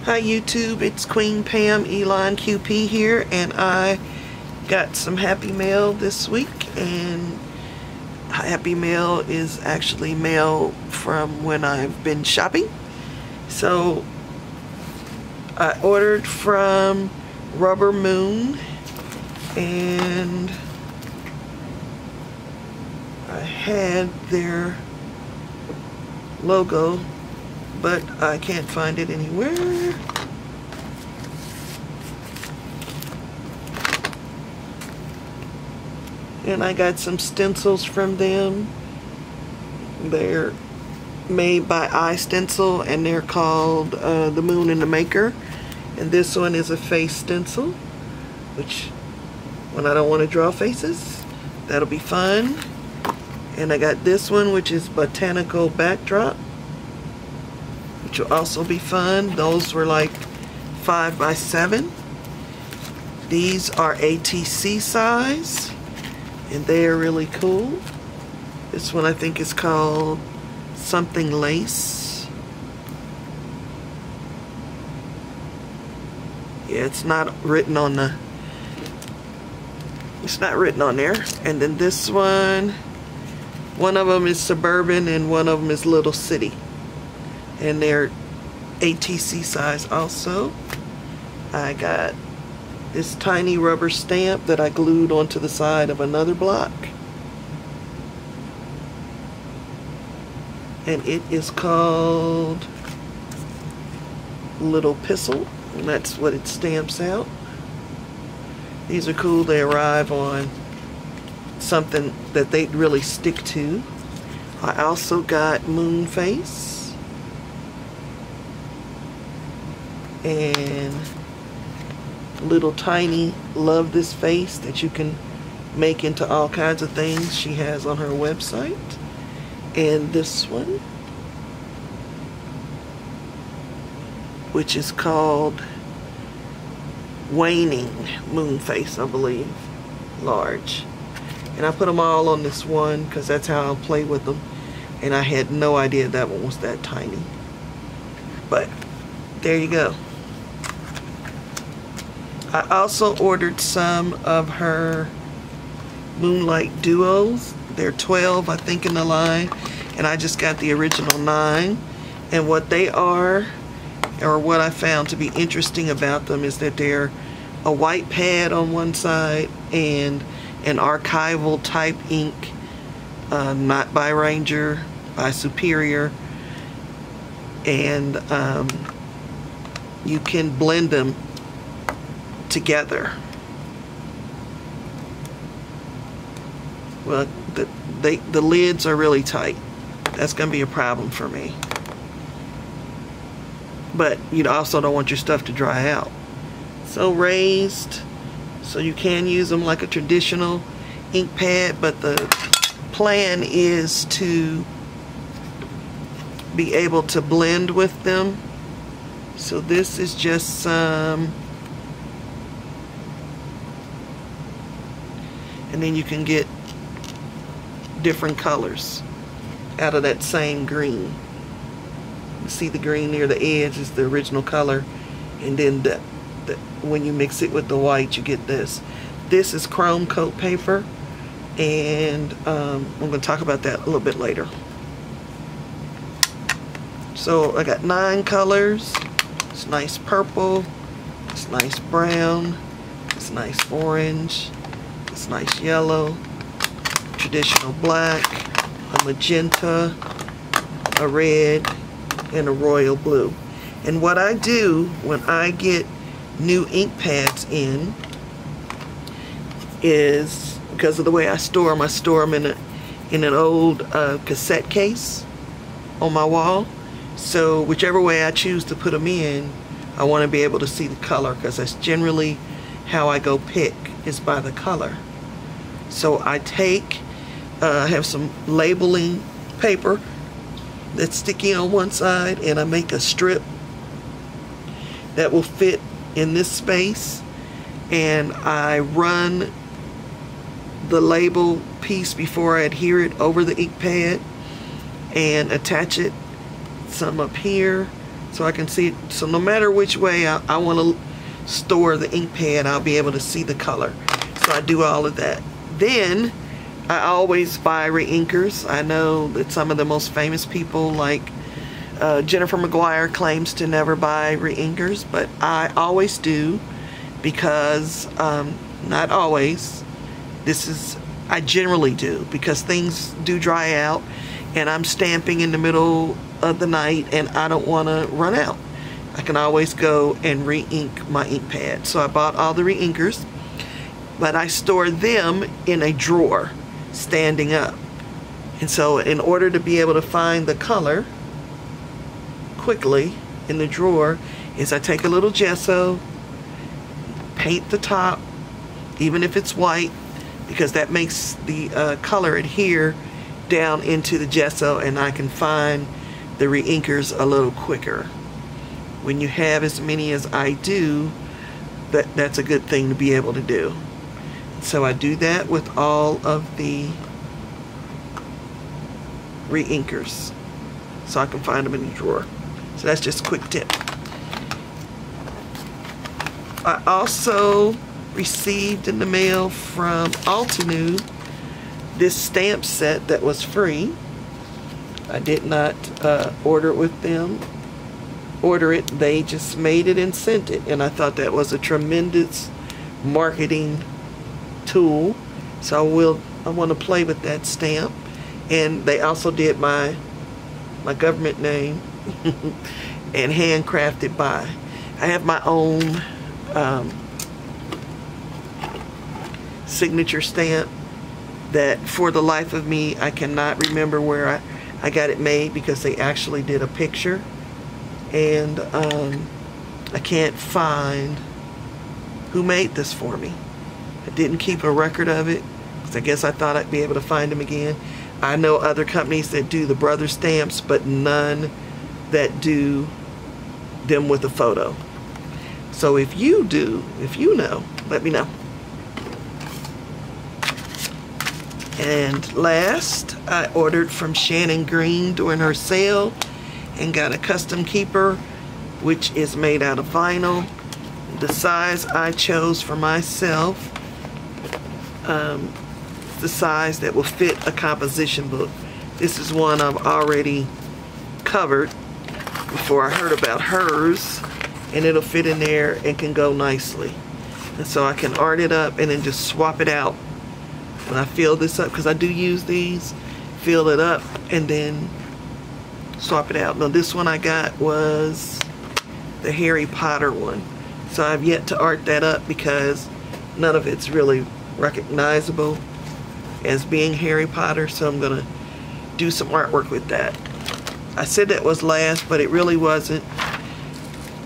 Hi YouTube, it's Queen Pam Elon QP here, and I got some Happy Mail this week, and Happy Mail is actually mail from when I've been shopping. So I ordered from Rubber Moon, and I had their logo, but I can't find it anywhere. And I got some stencils from them. They're made by iStencil, and they're called The Moon and the Maker. And this one is a face stencil, which when I don't want to draw faces, that'll be fun. And I got this one, which is Botanical Backdrop, which will also be fun. Those were like 5 by 7. These are ATC size, and they are really cool. This one I think is called something lace. Yeah, it's not written on the, it's not written on there. And then this one of them is Suburban and one of them is Little City, and they're ATC size also. I got this tiny rubber stamp that I glued onto the side of another block, and it is called Little Pistol, and that's what it stamps out. These are cool. They arrive on something that they really stick to. I also got Moon Face and little tiny Love This Face that you can make into all kinds of things she has on her website. And this one, which is called Waning Moon Face, I believe, large. And I put them all on this one because that's how I'll play with them. And I had no idea that one was that tiny. But there you go. I also ordered some of her Moonlight Duos. They're 12, I think, in the line. And I just got the original 9. And what they are, or what I found to be interesting about them, is that they're a white pad on one side and an archival type ink, not by Ranger, by Superior, and you can blend them together. Well, the lids are really tight. That's going to be a problem for me. But you also don't want your stuff to dry out. So raised, so you can use them like a traditional ink pad, but the plan is to be able to blend with them. So this is just some, and then you can get different colors out of that same green. You see the green near the edge is the original color, and then when you mix it with the white, you get this. This is chrome coat paper, and I'm going to talk about that a little bit later. So I got 9 colors. It's nice purple, it's nice brown, it's nice orange, it's nice yellow, traditional black, a magenta, a red, and a royal blue. And what I do when I get new ink pads in is, because of the way I store them in an old cassette case on my wall. So whichever way I choose to put them in, I want to be able to see the color, because that's generally how I go pick, is by the color. So I have some labeling paper that's sticky on one side, and I make a strip that will fit in this space, and I run the label piece before I adhere it over the ink pad and attach it, some up here so I can see it. So no matter which way I want to store the ink pad, I'll be able to see the color. So I do all of that. Then I always buy reinkers. I know that some of the most famous people, like Jennifer McGuire, claims to never buy reinkers, but I always do, because not always, I generally do, because things do dry out and I'm stamping in the middle of the night and I don't want to run out. I can always go and re-ink my ink pad. So I bought all the reinkers, but I store them in a drawer standing up. And so in order to be able to find the color quickly in the drawer, is I take a little gesso, paint the top, even if it's white, because that makes the color adhere down into the gesso, and I can find the reinkers a little quicker. When you have as many as I do, that's a good thing to be able to do. So I do that with all of the reinkers, so I can find them in the drawer. So that's just a quick tip. I also received in the mail from Altenew this stamp set that was free. I did not order it with them. They just made it and sent it, and I thought that was a tremendous marketing tool. So I want to play with that stamp. And they also did my government name and handcrafted by. I have my own signature stamp that for the life of me I cannot remember where I got it made, because they actually did a picture, and I can't find who made this for me. I didn't keep a record of it, because I guess I thought I'd be able to find them again. I know other companies that do the brother stamps, but none that do them with a photo. So if you do, if you know, let me know. And last, I ordered from Shannon Green during her sale and got a custom keeper, which is made out of vinyl. The size I chose for myself, the size that will fit a composition book. This is one I've already covered before I heard about hers, and it'll fit in there and can go nicely. And so I can art it up and then just swap it out when I fill this up, because I do use these, fill it up and then swap it out. Now this one I got was the Harry Potter one, so I've yet to art that up because none of it's really recognizable as being Harry Potter, so I'm gonna do some artwork with that. I said that was last, but it really wasn't.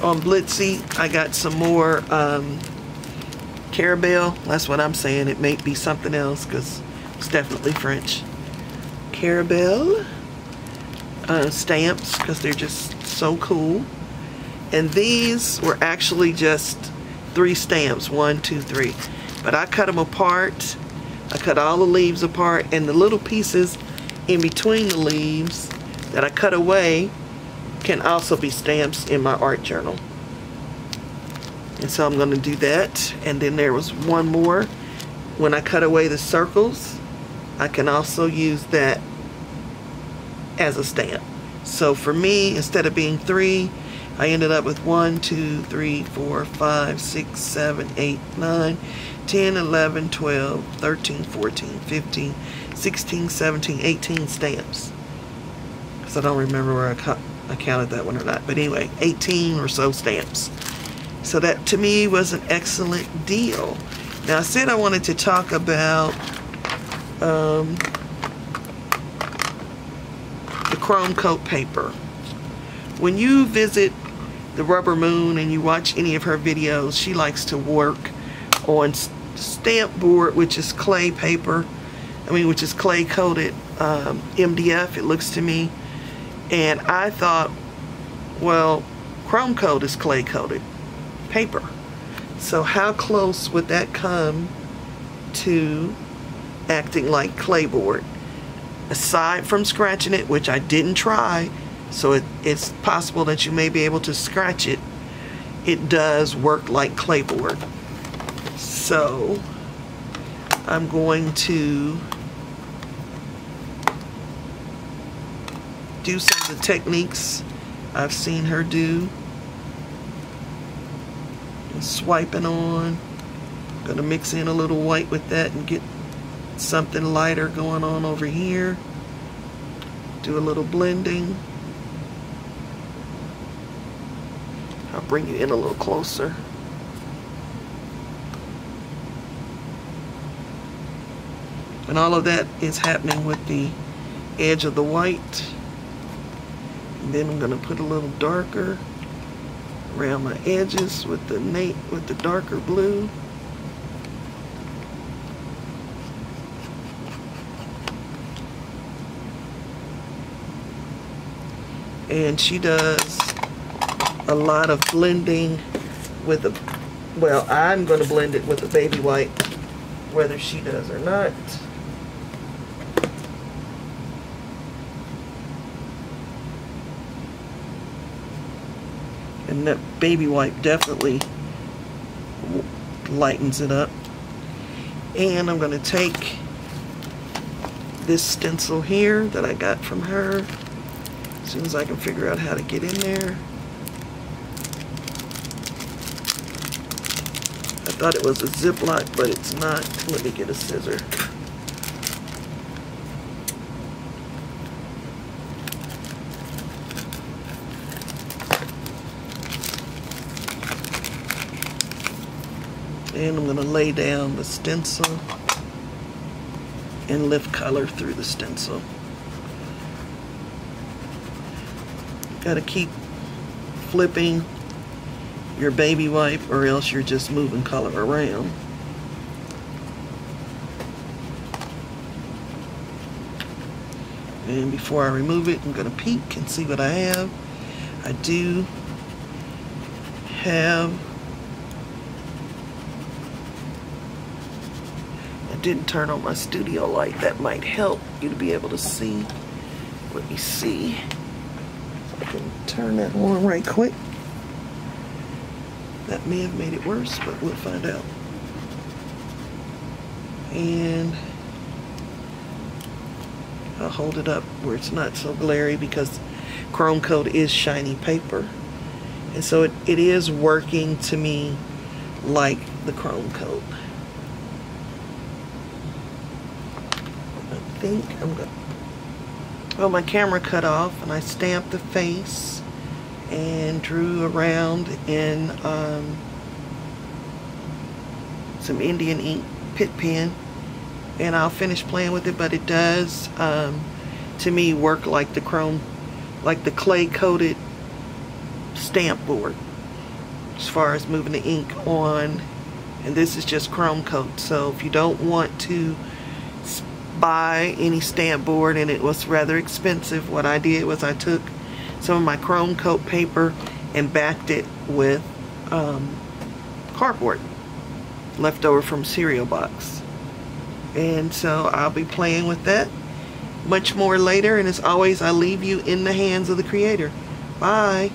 On Blitsy, I got some more Caramel. That's what I'm saying. It may be something else, because it's definitely French. Caramel stamps, because they're just so cool. And these were actually just 3 stamps, 1, 2, 3. But I cut them apart. I cut all the leaves apart, and the little pieces in between the leaves that I cut away can also be stamps in my art journal. And so I'm going to do that. And then there was one more. When I cut away the circles, I can also use that as a stamp. So for me, instead of being 3, I ended up with 1, 2, 3, 4, 5, 6, 7, 8, 9, 10, 11, 12, 13, 14, 15, 16, 17, 18 stamps. Because I don't remember where I counted that one or not. But anyway, 18 or so stamps. So that to me was an excellent deal. Now I said I wanted to talk about the chrome coat paper. When you visit the Rubber Moon and you watch any of her videos, she likes to work on stamp board, which is clay paper. Which is clay coated MDF, it looks to me. And I thought, well, chrome coat is clay coated paper. So how close would that come to acting like ClayBord? Aside from scratching it, which I didn't try, so it's possible that you may be able to scratch it. It does work like ClayBord. So I'm going to do some of the techniques I've seen her do. And swiping on. Gonna mix in a little white with that and get something lighter going on over here. Do a little blending. I'll bring you in a little closer. And all of that is happening with the edge of the white. And then I'm going to put a little darker around my edges with the darker blue. And she does a lot of blending with a, well, I'm going to blend it with a baby white, whether she does or not. And that baby white definitely lightens it up. And I'm going to take this stencil here that I got from her, as soon as I can figure out how to get in there. I thought it was a Ziploc, but it's not. Let me get a scissor. And I'm going to lay down the stencil and lift color through the stencil. Got to keep flipping your baby wipe, or else you're just moving color around. And before I remove it, I'm going to peek and see what I have. I do have, I didn't turn on my studio light. That might help you to be able to see. Let me see. I can turn that on right quick. That may have made it worse, but we'll find out. And I'll hold it up where it's not so glary, because chrome coat is shiny paper. And so it is working to me like the chrome coat. I think I'm going to, well, my camera cut off and I stamped the face and drew around in some Indian ink pit pen, and I'll finish playing with it. But it does to me work like the chrome, like the clay coated stamp board, as far as moving the ink on. And this is just chrome coat, so if you don't want to buy any stamp board, and it was rather expensive, what I did was I took some of my chrome coat paper and backed it with cardboard left over from cereal box. And so I'll be playing with that much more later, and as always, I leave you in the hands of the creator. Bye.